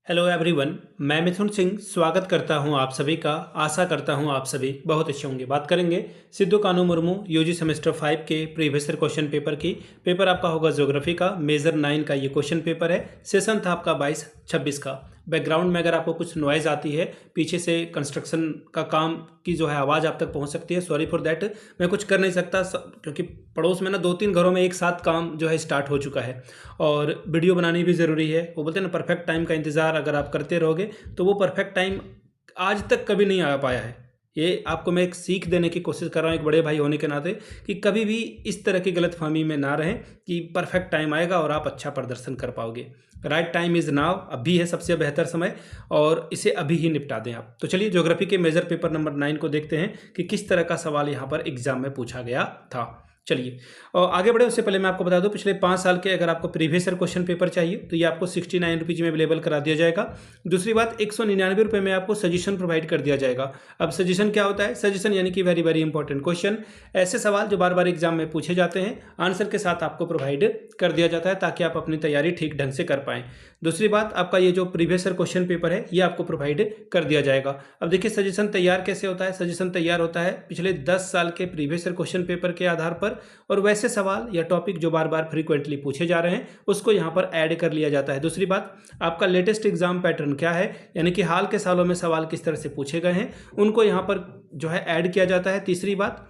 Hello everyone. मैं मिथुन सिंह स्वागत करता हूं आप सभी का। आशा करता हूं आप सभी बहुत अच्छे होंगे। बात करेंगे सिद्धू कानू मुर्मू यूजी सेमेस्टर 5 के प्रीवियस ईयर क्वेश्चन पेपर की। पेपर आपका होगा ज्योग्राफी का, मेजर 9 का ये क्वेश्चन पेपर है। सेशन था आपका 22-26 का। बैकग्राउंड में अगर आपको कुछ नॉइज आती है, पीछे से कंस्ट्रक्शन का काम की जो है आवाज़ आप तक पहुंच सकती है, सॉरी फॉर दैट। मैं कुछ कर नहीं सकता क्योंकि पड़ोस में ना 2-3 घरों में एक साथ काम जो है स्टार्ट हो चुका है और वीडियो बनानी भी ज़रूरी है। वो बोलते हैं ना, परफेक्ट टाइम का इंतज़ार अगर आप करते रहोगे तो वो परफेक्ट टाइम आज तक कभी नहीं आ पाया है। ये आपको मैं एक सीख देने की कोशिश कर रहा हूँ एक बड़े भाई होने के नाते, कि कभी भी इस तरह की गलतफहमी में ना रहें कि परफेक्ट टाइम आएगा और आप अच्छा प्रदर्शन कर पाओगे। राइट टाइम इज़ नाउ, अभी है सबसे बेहतर समय और इसे अभी ही निपटा दें आप। तो चलिए ज्योग्राफी के मेजर पेपर नंबर 9 को देखते हैं कि किस तरह का सवाल यहाँ पर एग्जाम में पूछा गया था। चलिए और आगे बढ़े उससे पहले मैं आपको बता दूं, पिछले 5 साल के अगर आपको प्रीवियस ईयर क्वेश्चन पेपर चाहिए तो ये आपको 69 रुपीज़ में अवेलेबल करा दिया जाएगा। दूसरी बात, 199 रुपये में आपको सजेशन प्रोवाइड कर दिया जाएगा। अब सजेशन क्या होता है? सजेशन यानी कि वेरी वेरी इंपॉर्टेंट क्वेश्चन, ऐसे सवाल जो बार बार एग्जाम में पूछे जाते हैं, आंसर के साथ आपको प्रोवाइड कर दिया जाता है ताकि आप अपनी तैयारी ठीक ढंग से कर पाएँ। दूसरी बात, आपका ये जो प्रीवियस ईयर क्वेश्चन पेपर है ये आपको प्रोवाइड कर दिया जाएगा। अब देखिए सजेशन तैयार कैसे होता है। सजेशन तैयार होता है पिछले 10 साल के प्रीवियस ईयर क्वेश्चन पेपर के आधार पर, और वैसे सवाल या टॉपिक जो बार बार फ्रीक्वेंटली पूछे जा रहे हैं उसको यहाँ पर ऐड कर लिया जाता है। दूसरी बात, आपका लेटेस्ट एग्जाम पैटर्न क्या है, यानी कि हाल के सालों में सवाल किस तरह से पूछे गए हैं, उनको यहाँ पर जो है ऐड किया जाता है। तीसरी बात,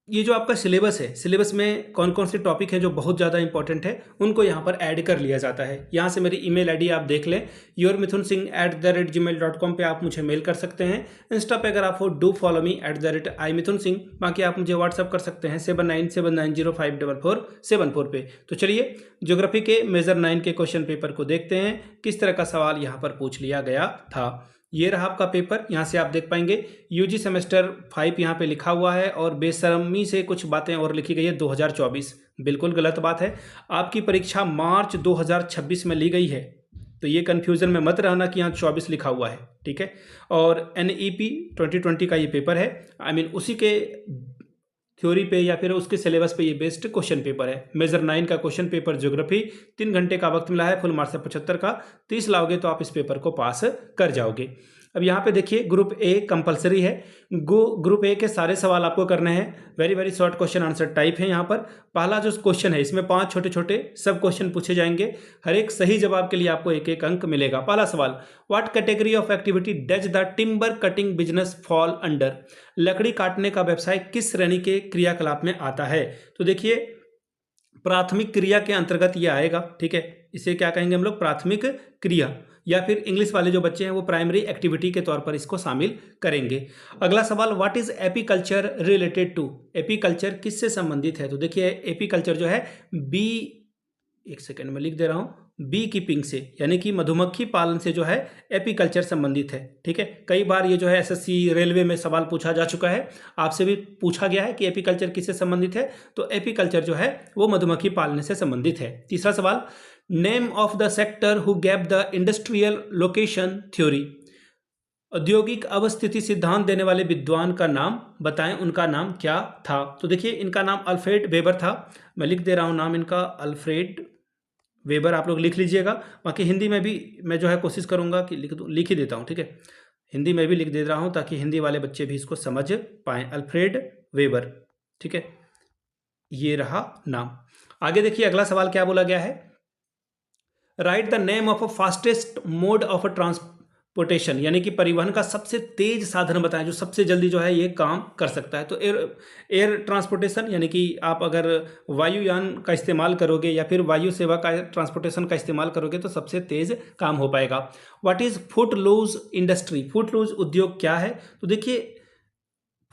ये जो आपका सिलेबस है, सिलेबस में कौन कौन से टॉपिक हैं जो बहुत ज़्यादा इंपॉर्टेंट है उनको यहाँ पर ऐड कर लिया जाता है। यहाँ से मेरी ईमेल आईडी आप देख लें, yourmithunsingh@gmail.com पे आप मुझे मेल कर सकते हैं। इंस्टा पे अगर आप हो, डू फॉलो मी @imithunsingh। बाकी आप मुझे व्हाट्सअप कर सकते हैं 7979054474 पे। तो चलिए ज्योग्राफी के मेजर 9 के क्वेश्चन पेपर को देखते हैं किस तरह का सवाल यहाँ पर पूछ लिया गया था। ये रहा आपका पेपर, यहाँ से आप देख पाएंगे यूजी सेमेस्टर 5 यहाँ पे लिखा हुआ है और बेशर्मी से कुछ बातें और लिखी गई है 2024। बिल्कुल गलत बात है। आपकी परीक्षा मार्च 2026 में ली गई है, तो ये कन्फ्यूज़न में मत रहना कि यहाँ 24 लिखा हुआ है, ठीक है। और NEP 2020 का ये पेपर है, उसी के थ्योरी पे या फिर उसके सिलेबस पे ये बेस्ड क्वेश्चन पेपर है। मेजर 9 का क्वेश्चन पेपर ज्योग्राफी, 3 घंटे का वक्त मिला है, फुल मार्क्स है 75 का। 30 लाओगे तो आप इस पेपर को पास कर जाओगे। अब यहाँ पे देखिए ग्रुप ए कंपलसरी है। ग्रुप ए के सारे सवाल आपको करने हैं, very very short question answer type है। यहाँ पर पहला जो क्वेश्चन है इसमें 5 छोटे छोटे सब क्वेश्चन पूछे जाएंगे, हर एक सही जवाब के लिए आपको 1-1 अंक मिलेगा। पहला सवाल, what category of activity does the timber cutting business fall under? लकड़ी काटने का व्यवसाय किस श्रेणी के क्रियाकलाप में आता है? तो देखिए प्राथमिक क्रिया के अंतर्गत ये आएगा, ठीक है। इसे क्या कहेंगे हम लोग? प्राथमिक क्रिया, या फिर इंग्लिश वाले जो बच्चे हैं वो प्राइमरी एक्टिविटी के तौर पर इसको शामिल करेंगे। अगला सवाल, what is apiculture related to? Apiculture किससे संबंधित है? तो देखिए एपीकल्चर जो है बी, एक सेकेंड में लिख दे रहा हूँ, बी कीपिंग से, यानी कि मधुमक्खी पालन से जो है एपीकल्चर संबंधित है, ठीक है। कई बार ये जो है SSC रेलवे में सवाल पूछा जा चुका है, आपसे भी पूछा गया है कि एपीकल्चर किससे संबंधित है, तो एपीकल्चर जो है वो मधुमक्खी पालने से संबंधित है। तीसरा सवाल, name of the sector who gave the industrial location theory? औद्योगिक अवस्थिति सिद्धांत देने वाले विद्वान का नाम बताएं, उनका नाम क्या था? तो देखिए इनका नाम अल्फ्रेड वेबर था। मैं लिख दे रहा हूं नाम इनका, अल्फ्रेड वेबर, आप लोग लिख लीजिएगा। बाकी हिंदी में भी मैं जो है कोशिश करूंगा कि लिख ही देता हूं, ठीक है। हिंदी में भी लिख दे रहा हूं ताकि हिंदी वाले बच्चे भी इसको समझ पाएं। अल्फ्रेड वेबर, ठीक है, ये रहा नाम। आगे देखिए अगला सवाल क्या बोला गया है, right the name of a fastest mode of a transportation, यानी कि परिवहन का सबसे तेज साधन बताएं जो सबसे जल्दी जो है ये काम कर सकता है। तो एयर ट्रांसपोर्टेशन, यानी कि आप अगर वायुयान का इस्तेमाल करोगे या फिर वायु सेवा का ट्रांसपोर्टेशन का इस्तेमाल करोगे तो सबसे तेज काम हो पाएगा। What is footloose industry? Footloose उद्योग क्या है? तो देखिए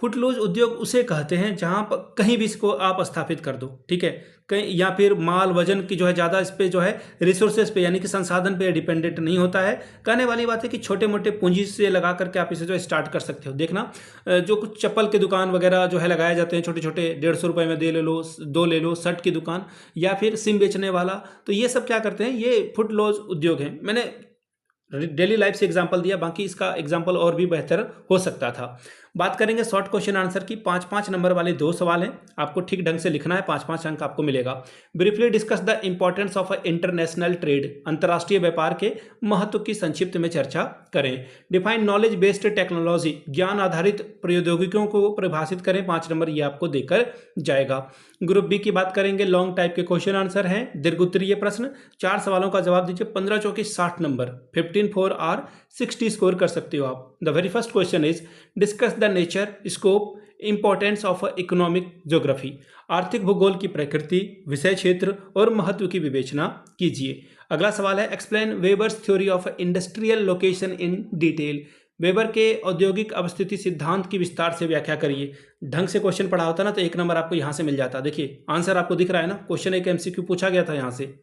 फुटलूज उद्योग उसे कहते हैं जहां पर कहीं भी इसको आप स्थापित कर दो, ठीक है, कहीं, या फिर माल वजन की जो है ज़्यादा इस पे जो है रिसोर्सेज पे यानी कि संसाधन पे डिपेंडेंट नहीं होता है। कहने वाली बात है कि छोटे मोटे पूंजी से लगा करके आप इसे जो है स्टार्ट कर सकते हो। देखना जो कुछ चप्पल के दुकान वगैरह जो है लगाए जाते हैं छोटे छोटे, 150 रुपये में दे ले लो, 2 ले लो, शर्ट की दुकान या फिर सिम बेचने वाला, तो ये सब क्या करते हैं, ये फुटलूज उद्योग हैं। मैंने डेली लाइफ से एग्जांपल दिया, बाकी इसका एग्जांपल और भी बेहतर हो सकता था। बात करेंगे शॉर्ट क्वेश्चन आंसर की। 5-5 नंबर वाले 2 सवाल हैं, आपको ठीक ढंग से लिखना है, 5-5 अंक आपको मिलेगा। Briefly discuss the importance of international trade, अंतर्राष्ट्रीय व्यापार के महत्व की संक्षिप्त में चर्चा करें। डिफाइन नॉलेज बेस्ड टेक्नोलॉजी, ज्ञान आधारित प्रौद्योगिकियों को परिभाषित करें। 5 नंबर ये आपको देकर जाएगा। ग्रुप बी की बात करेंगे, लॉन्ग टाइप के क्वेश्चन आंसर हैं, दीर्घ उत्तरीय प्रश्न, 4 सवालों का जवाब दीजिए, 15 चौके 60 नंबर, 15 4 और 60 स्कोर कर सकते हो आप। The very first question is discuss the nature, scope, importance of economic geography, आर्थिक भूगोल की प्रकृति, विषय क्षेत्र और महत्व की विवेचना कीजिए। अगला सवाल है explain Weber's theory of industrial location in detail, weber के औद्योगिक अवस्थिति सिद्धांत की विस्तार से व्याख्या करिए। ढंग से क्वेश्चन पढ़ा होता ना तो 1 नंबर आपको यहां से मिल जाता। देखिए आंसर आपको दिख रहा है ना, क्वेश्चन एक एमसीक्यू पूछा गया था यहां से।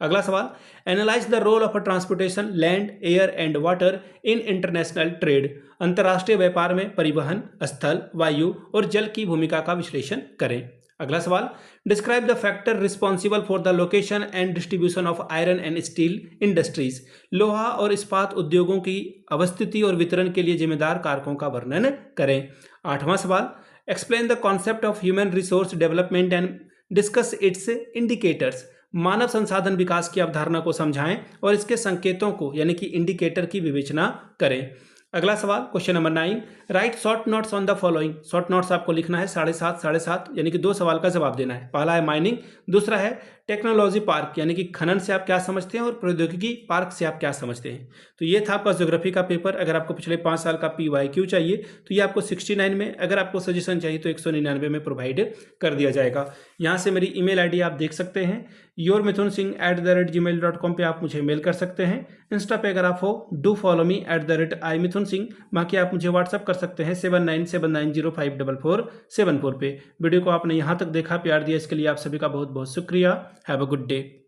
अगला सवाल analyse the role of transportation, land, air and water in international trade, अंतर्राष्ट्रीय व्यापार में परिवहन, स्थल, वायु और जल की भूमिका का विश्लेषण करें। अगला सवाल describe the factor responsible for the location and distribution of iron and steel industries, लोहा और इस्पात उद्योगों की अवस्थिति और वितरण के लिए जिम्मेदार कारकों का वर्णन करें। 8वां सवाल explain the concept of human resource development and discuss its indicators, मानव संसाधन विकास की अवधारणा को समझाएं और इसके संकेतों को यानी कि इंडिकेटर की विवेचना करें। अगला सवाल question number 9 right short notes on the following, short notes आपको लिखना है 7.5 7.5 यानी कि 2 सवाल का जवाब देना है। पहला है माइनिंग, दूसरा है टेक्नोलॉजी पार्क यानी कि खनन से आप क्या समझते हैं और प्रौद्योगिकी पार्क से आप क्या समझते हैं। तो ये था आपका ज्योग्राफी का पेपर। अगर आपको पिछले 5 साल का PYQ चाहिए तो ये आपको 69 में, अगर आपको सजेशन चाहिए तो 199 में प्रोवाइड कर दिया जाएगा। यहाँ से मेरी ईमेल आईडी आप देख सकते हैं, yourmithunsingh@gmail.com पे आप मुझे मेल कर सकते हैं। इंस्टा पे अगर आप हो डू फॉलो मी @imithunsingh, बाकी आप मुझे व्हाट्सअप कर सकते हैं 7979054474 पे। वीडियो को आपने यहाँ तक देखा, प्यार दिया, इसके लिए आप सभी का बहुत बहुत शुक्रिया। Have a good day.